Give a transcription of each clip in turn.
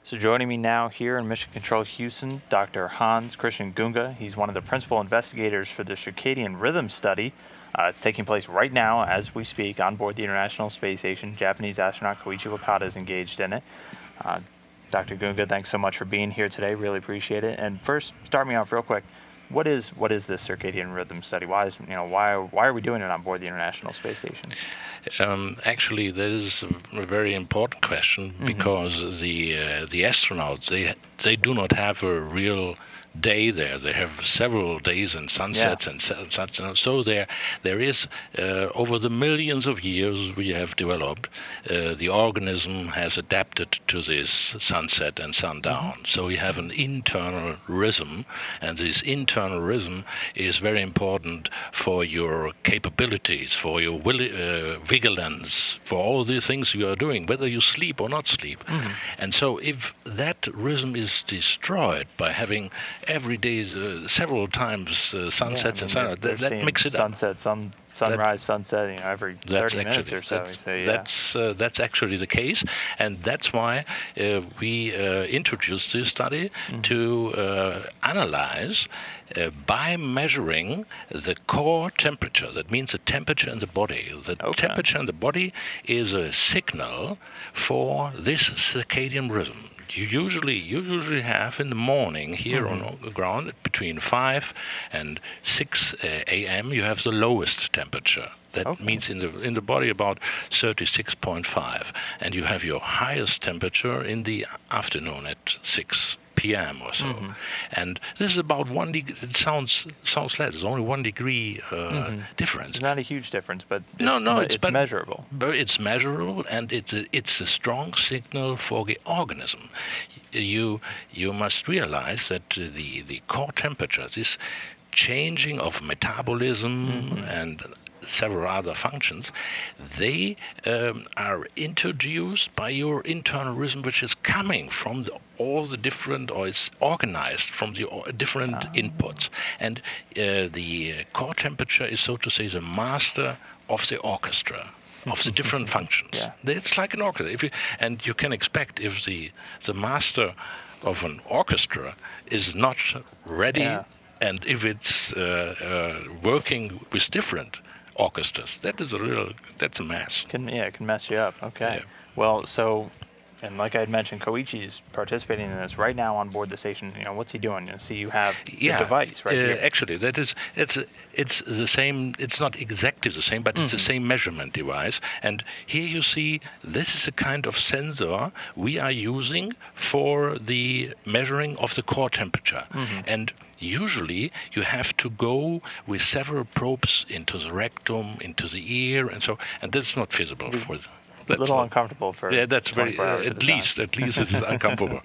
So joining me now here in Mission Control Houston, Dr. Hans Christian Gunga. He's one of the principal investigators for the Circadian Rhythms study. It's taking place right now as we speak on board the International Space Station. Japanese astronaut Koichi Wakata is engaged in it. Dr. Gunga, thanks so much for being here today. Really appreciate it. And first, start me off real quick. What is this Circadian Rhythm study? Why are we doing it on board the International Space Station? Actually, that is a very important question because the astronauts they do not have a real day there. They have several days and sunsets and such. So there is over the millions of years we have developed, the organism has adapted to this sunset and sundown. So we have an internal rhythm, and this internal rhythm is very important for your capabilities, for your vigilance, for all the things you are doing, whether you sleep or not sleep. And so if that rhythm is destroyed by having every day several times sunsets and sunrise, that makes it sunrise, sunset, every 30 minutes or so. That's actually the case, and that's why we introduced this study to analyze by measuring the core temperature. That means the temperature in the body. The temperature in the body is a signal for this circadian rhythm. You usually have in the morning here on the ground between 5 and 6 a.m. you have the lowest temperature. That means in the body about 36.5, and you have your highest temperature in the afternoon at 6 p.m. or so. And this is about 1 degree. It sounds less. It's only 1 degree difference. It's not a huge difference, but it's measurable. But it's measurable, and it's a strong signal for the organism. You must realize that the core temperature, this changing of metabolism and several other functions, they are introduced by your internal rhythm, which is coming from all the different, or it's organized from the different inputs. And the core temperature is, so to say, the master of the orchestra, of the different functions. It's like an orchestra. And you can expect if the master of an orchestra is not ready, and if it's working with different orchestras, that's a mess. It can mess you up. Well, so, and like I had mentioned, Koichi's participating in this right now on board the station. What's he doing? See, you have the device right here. Actually, it's the same. It's not exactly the same, but it's the same measurement device. And here you see, this is a kind of sensor we are using for the measuring of the core temperature. And usually you have to go with several probes into the rectum, into the ear, and that's not feasible for them. A little uncomfortable for that's very at least it is uncomfortable.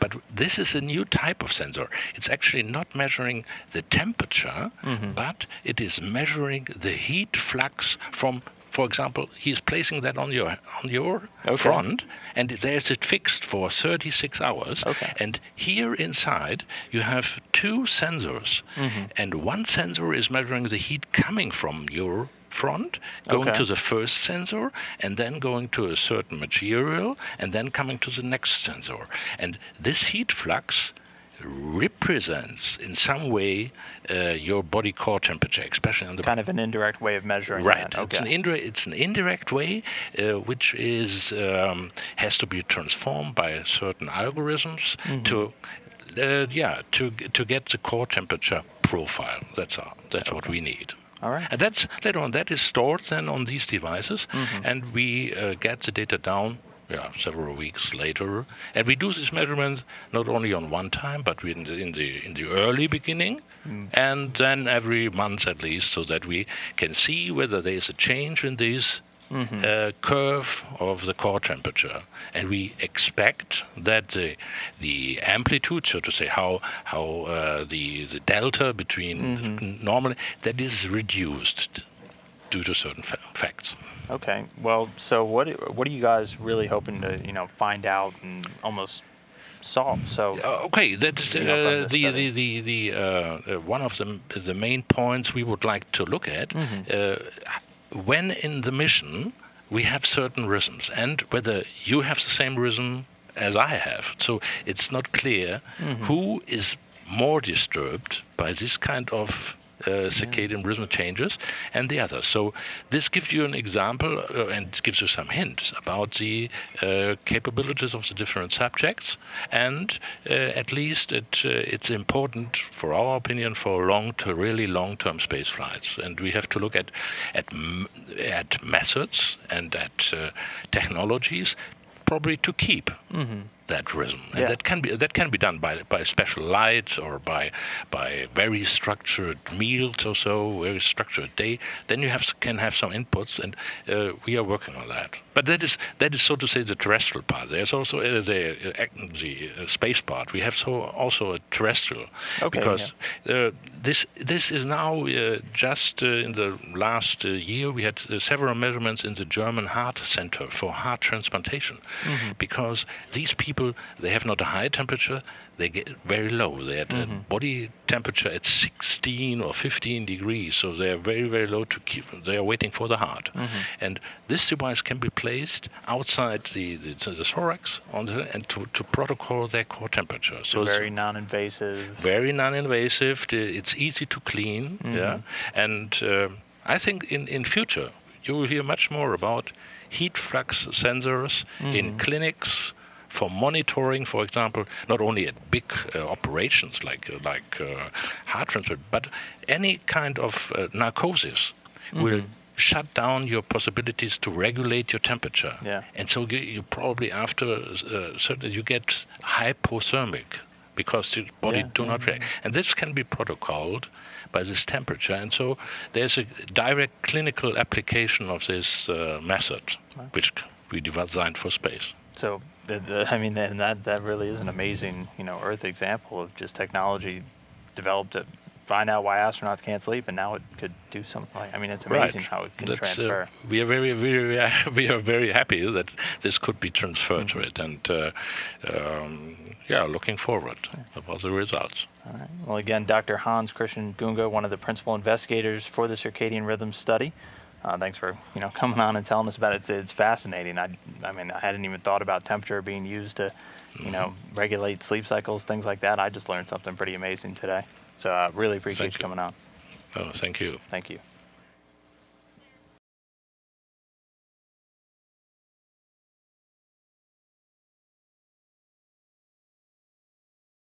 But this is a new type of sensor. It's actually not measuring the temperature, but it is measuring the heat flux from. For example, he's placing that on your front, and there's it fixed for 36 hours. And here inside you have two sensors, and one sensor is measuring the heat coming from your front, going to the first sensor, and then going to a certain material, and then coming to the next sensor. And this heat flux represents in some way your body core temperature, especially on the kind of an indirect way of measuring that. It's an indirect way which is has to be transformed by certain algorithms to get the core temperature profile. That's what we need. All right. And that's later on. That is stored then on these devices, and we get the data down several weeks later. And we do this measurement not only on one time, but in the early beginning, and then every month at least, so that we can see whether there is a change in this curve of the core temperature. And we expect that the amplitude, so to say, how the delta between normally, that is reduced due to certain facts. Okay. Well, so what are you guys really hoping to find out and almost solve? So that's one of the main points we would like to look at. When in the mission we have certain rhythms, and whether you have the same rhythm as I have. So it's not clear who is more disturbed by this kind of circadian rhythm changes and the others. So this gives you an example and gives you some hints about the capabilities of the different subjects, and at least it's important, for our opinion, for really long-term space flights. And we have to look at methods and at technologies probably to keep that rhythm, and that can be done by special lights or by very structured meals or so, very structured day. Then you can have some inputs, and we are working on that. But that is so to say the terrestrial part. There's also the space part. We have also a terrestrial, because this is now just in the last year we had several measurements in the German Heart Center for heart transplantation, because these people, they have not a high temperature, they get very low. They had a body temperature at 16 or 15 degrees, so they are very, very low they are waiting for the heart. And this device can be placed outside the thorax and to protocol their core temperature. So very non-invasive. Very non-invasive. It's easy to clean, and I think in future you will hear much more about heat flux sensors in clinics, for monitoring, for example, not only at big operations like heart transplant, but any kind of narcosis will shut down your possibilities to regulate your temperature. And so you probably after you get hypothermic, because your body do not react. And this can be protocoled by this temperature. And so there's a direct clinical application of this method, which we designed for space. So, I mean, and that really is an amazing, Earth example of just technology developed to find out why astronauts can't sleep, and now it could do something like. I mean, it's amazing how it can transfer. We are very happy that this could be transferred to it, and looking forward about the results. All right. Well, again, Dr. Hans Christian Gunga, one of the principal investigators for the Circadian Rhythms study. Thanks for coming on and telling us about it. It's fascinating. I mean, I hadn't even thought about temperature being used to, regulate sleep cycles, things like that. I just learned something pretty amazing today. So I really appreciate you coming on. Oh, thank you. Thank you.